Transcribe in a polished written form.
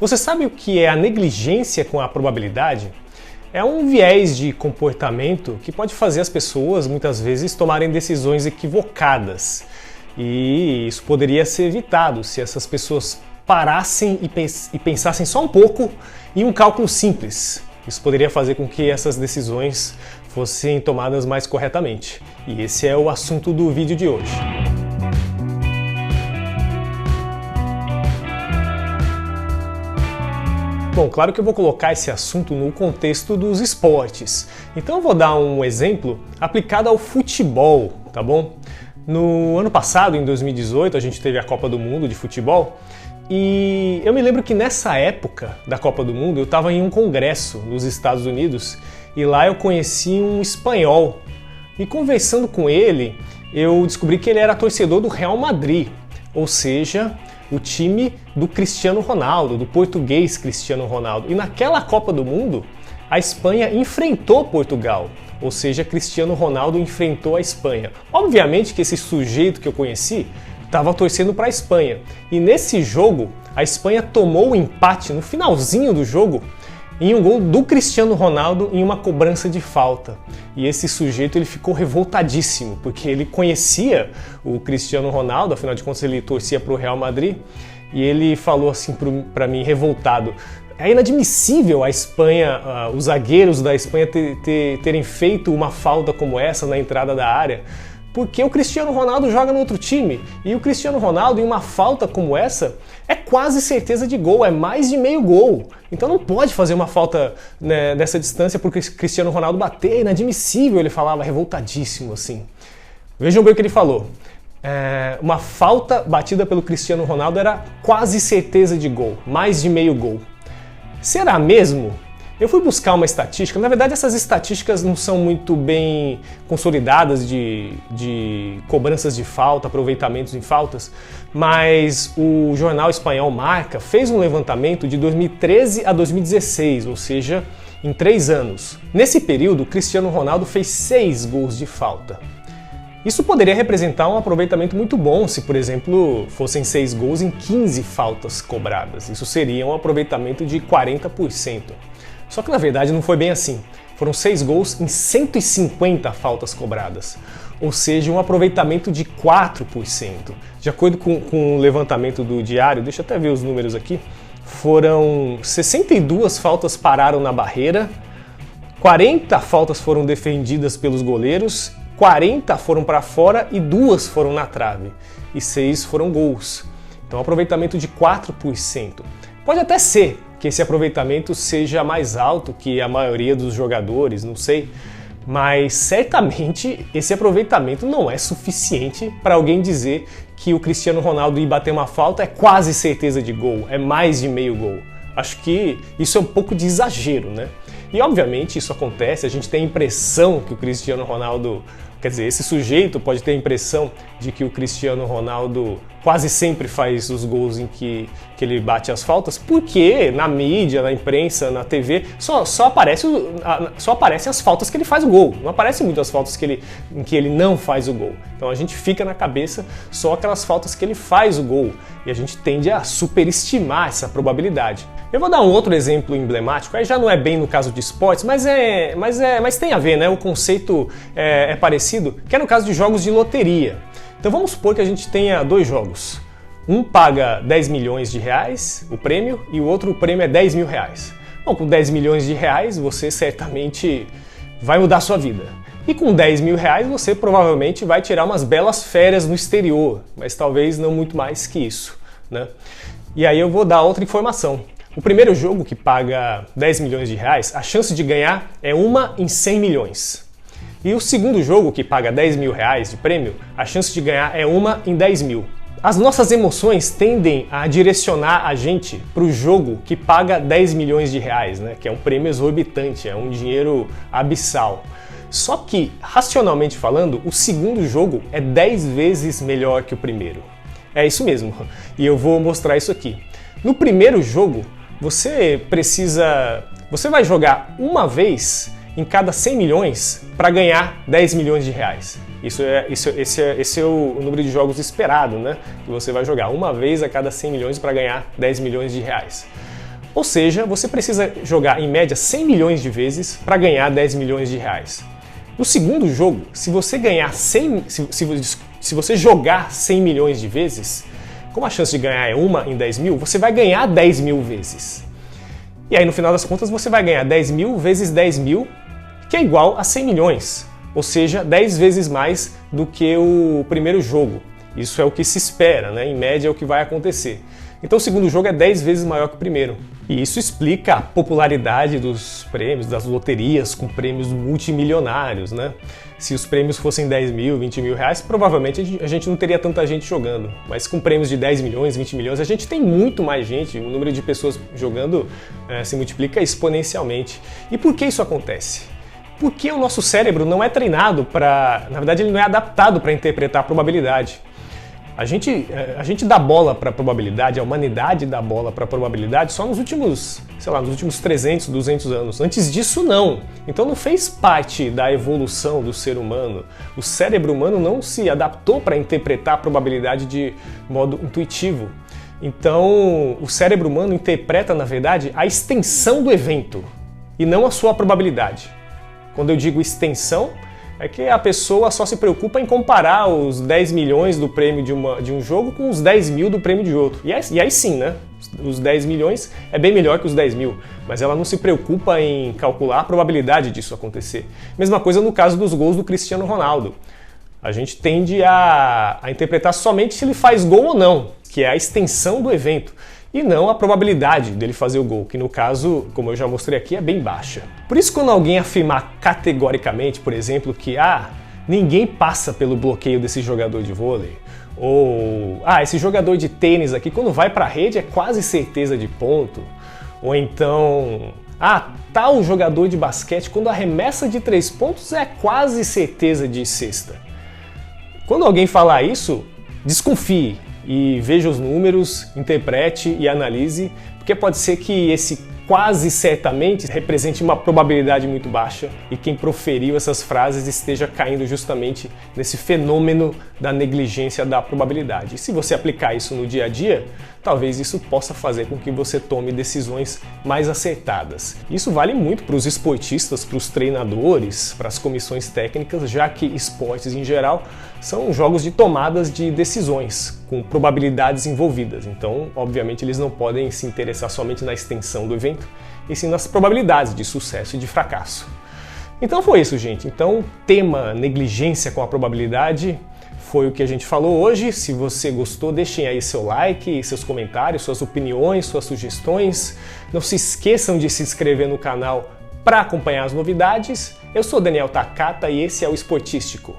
Você sabe o que é a negligência com a probabilidade? É um viés de comportamento que pode fazer as pessoas, muitas vezes, tomarem decisões equivocadas. E isso poderia ser evitado se essas pessoas parassem e pensassem só um pouco em um cálculo simples. Isso poderia fazer com que essas decisões fossem tomadas mais corretamente. E esse é o assunto do vídeo de hoje. Bom, claro que eu vou colocar esse assunto no contexto dos esportes. Então eu vou dar um exemplo aplicado ao futebol, tá bom? No ano passado, em 2018, a gente teve a Copa do Mundo de futebol e eu me lembro que nessa época da Copa do Mundo eu estava em um congresso nos Estados Unidos e lá eu conheci um espanhol. E conversando com ele, eu descobri que ele era torcedor do Real Madrid, ou seja, o time do Cristiano Ronaldo, do português Cristiano Ronaldo. E naquela Copa do Mundo, a Espanha enfrentou Portugal, ou seja, Cristiano Ronaldo enfrentou a Espanha. Obviamente que esse sujeito que eu conheci estava torcendo para a Espanha. E nesse jogo, a Espanha tomou o empate no finalzinho do jogo em um gol do Cristiano Ronaldo em uma cobrança de falta. E esse sujeito ele ficou revoltadíssimo, porque ele conhecia o Cristiano Ronaldo, afinal de contas ele torcia para o Real Madrid, e ele falou assim para mim, revoltado: é inadmissível a Espanha, os zagueiros da Espanha terem feito uma falta como essa na entrada da área, porque o Cristiano Ronaldo joga no outro time, e o Cristiano Ronaldo, em uma falta como essa, é quase certeza de gol, é mais de meio gol. Então não pode fazer uma falta, né, dessa distância porque o Cristiano Ronaldo bater, é inadmissível, ele falava revoltadíssimo assim. Vejam bem o que ele falou. Uma falta batida pelo Cristiano Ronaldo era quase certeza de gol, mais de meio gol. Será mesmo? Eu fui buscar uma estatística, na verdade essas estatísticas não são muito bem consolidadas de cobranças de falta, aproveitamentos em faltas, mas o jornal espanhol Marca fez um levantamento de 2013 a 2016, ou seja, em 3 anos. Nesse período, Cristiano Ronaldo fez 6 gols de falta. Isso poderia representar um aproveitamento muito bom se, por exemplo, fossem 6 gols em 15 faltas cobradas. Isso seria um aproveitamento de 40%. Só que na verdade não foi bem assim. Foram 6 gols em 150 faltas cobradas, ou seja, um aproveitamento de 4%. De acordo com o levantamento do Diário, deixa eu até ver os números aqui, foram 62 faltas pararam na barreira, 40 faltas foram defendidas pelos goleiros, 40 foram para fora e 2 foram na trave, e 6 foram gols. Então aproveitamento de 4%. Pode até ser que esse aproveitamento seja mais alto que a maioria dos jogadores, não sei, mas certamente esse aproveitamento não é suficiente para alguém dizer que o Cristiano Ronaldo ir bater uma falta é quase certeza de gol, é mais de meio gol. Acho que isso é um pouco de exagero, né? E obviamente isso acontece, a gente tem a impressão que o Cristiano Ronaldo, quer dizer, esse sujeito pode ter a impressão de que o Cristiano Ronaldo quase sempre faz os gols em que ele bate as faltas, porque na mídia, na imprensa, na TV, só aparecem as faltas que ele faz o gol, não aparecem muitas faltas em que ele não faz o gol. Então a gente fica na cabeça só aquelas faltas que ele faz o gol, e a gente tende a superestimar essa probabilidade. Eu vou dar um outro exemplo emblemático, aí já não é bem no caso de esportes, mas tem a ver, né? O conceito é parecido, que é no caso de jogos de loteria. Então vamos supor que a gente tenha 2 jogos. Um paga 10 milhões de reais, o prêmio, e o outro, o prêmio é 10 mil reais. Bom, com 10 milhões de reais você certamente vai mudar a sua vida. E com 10 mil reais você provavelmente vai tirar umas belas férias no exterior, mas talvez não muito mais que isso, né? E aí eu vou dar outra informação. O primeiro jogo, que paga 10 milhões de reais, a chance de ganhar é 1 em 100 milhões. E o segundo jogo, que paga 10 mil reais de prêmio, a chance de ganhar é 1 em 10 mil. As nossas emoções tendem a direcionar a gente para o jogo que paga 10 milhões de reais, né? Que é um prêmio exorbitante, é um dinheiro abissal. Só que, racionalmente falando, o segundo jogo é 10 vezes melhor que o primeiro. É isso mesmo, e eu vou mostrar isso aqui. No primeiro jogo, você vai jogar uma vez em cada 100 milhões para ganhar 10 milhões de reais. Esse é o número de jogos esperado, né? Que você vai jogar uma vez a cada 100 milhões para ganhar 10 milhões de reais. Ou seja, você precisa jogar em média 100 milhões de vezes para ganhar 10 milhões de reais. No segundo jogo, se você ganhar 100, se você jogar 100 milhões de vezes, como a chance de ganhar é 1 em 10 mil, você vai ganhar 10 mil vezes. E aí no final das contas você vai ganhar 10 mil vezes 10 mil, que é igual a 100 milhões. Ou seja, 10 vezes mais do que o primeiro jogo. Isso é o que se espera, né? Em média é o que vai acontecer. Então o segundo jogo é 10 vezes maior que o primeiro. E isso explica a popularidade dos prêmios, das loterias com prêmios multimilionários, né? Se os prêmios fossem 10 mil, 20 mil reais, provavelmente a gente não teria tanta gente jogando. Mas com prêmios de 10 milhões, 20 milhões, a gente tem muito mais gente. O número de pessoas jogando se multiplica exponencialmente. E por que isso acontece? Porque o nosso cérebro não é treinado para... Na verdade, ele não é adaptado para interpretar a probabilidade. A gente dá bola para a probabilidade, a humanidade dá bola para a probabilidade só nos últimos, sei lá, nos últimos 300, 200 anos. Antes disso, não. Então não fez parte da evolução do ser humano. O cérebro humano não se adaptou para interpretar a probabilidade de modo intuitivo. Então o cérebro humano interpreta, na verdade, a extensão do evento e não a sua probabilidade. Quando eu digo extensão, é que a pessoa só se preocupa em comparar os 10 milhões do prêmio de um jogo com os 10 mil do prêmio de outro. E aí sim, né? Os 10 milhões é bem melhor que os 10 mil, mas ela não se preocupa em calcular a probabilidade disso acontecer. Mesma coisa no caso dos gols do Cristiano Ronaldo. A gente tende a interpretar somente se ele faz gol ou não, que é a extensão do evento, e não a probabilidade dele fazer o gol, que no caso, como eu já mostrei aqui, é bem baixa. Por isso, quando alguém afirmar categoricamente, por exemplo, que ninguém passa pelo bloqueio desse jogador de vôlei, ou esse jogador de tênis aqui, quando vai para a rede é quase certeza de ponto, ou então, tal jogador de basquete, quando arremessa de 3 pontos é quase certeza de cesta. Quando alguém falar isso, desconfie e veja os números, interprete e analise, porque pode ser que esse quase certamente represente uma probabilidade muito baixa e quem proferiu essas frases esteja caindo justamente nesse fenômeno da negligência da probabilidade. E se você aplicar isso no dia a dia, talvez isso possa fazer com que você tome decisões mais acertadas. Isso vale muito para os esportistas, para os treinadores, para as comissões técnicas, já que esportes em geral são jogos de tomadas de decisões, com probabilidades envolvidas. Então, obviamente, eles não podem se interessar somente na extensão do evento, e sim nas probabilidades de sucesso e de fracasso. Então foi isso, gente. Então, o tema negligência com a probabilidade foi o que a gente falou hoje. Se você gostou, deixem aí seu like, seus comentários, suas opiniões, suas sugestões. Não se esqueçam de se inscrever no canal para acompanhar as novidades. Eu sou Daniel Takata e esse é o Esportístico.